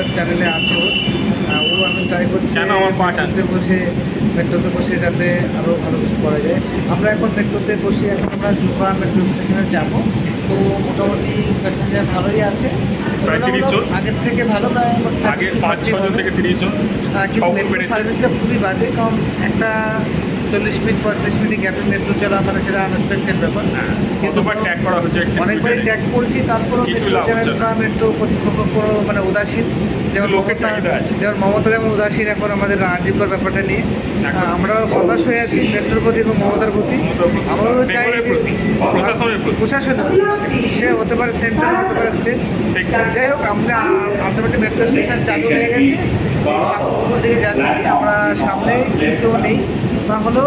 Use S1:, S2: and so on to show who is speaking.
S1: আপনার চ্যানেলে আছে ও আমি ট্রাই করছি মেট্রোতে বসে যাতে আরও ভালো কিছু করা যায়। আমরা এখন মেট্রোতে বসে এখন আমরা জুবা মেট্রো স্টেশনে যাবো। তো মোটামুটি প্যাসেঞ্জার ভালোই আছে,
S2: প্রায় 30 জন।
S1: আগের থেকে ভালো নয়,
S2: আগে 5-6 জন থেকে 30 জন
S1: সার্ভিসটা খুবই বাজে, কারণ একটা 40 মিনিট 35 মিনিট গ্যাপে মেট্রো চলা মানে সেটা আনএক্সপেক্টেড ব্যাপার।
S2: কতবার ট্যাগ করা হচ্ছে,
S1: অনেকবারই ট্যাগ করছি, তারপরও মেট্রো চ্যানেল বা মেট্রো কর্তৃপক্ষ কোনো মানে উদাসীন। যেমন মমতা যেমন উদাসীন এখন আমাদের রাজীবকর ব্যাপারটা নিয়ে। আমরাও হতাশ হয়ে আছি মেট্রোর প্রতি এবং মমতার প্রতি। আমরাও চাই প্রশাসনের সে হতে পারে সেন্ট্রাল, হতে পারে স্টেট, যাই হোক আমরা আলটিমেটলি মেট্রো স্টেশন চালু হয়ে গেছে, দিকে যাচ্ছি আমরা, সামনেই কিন্তু নেই না হলেও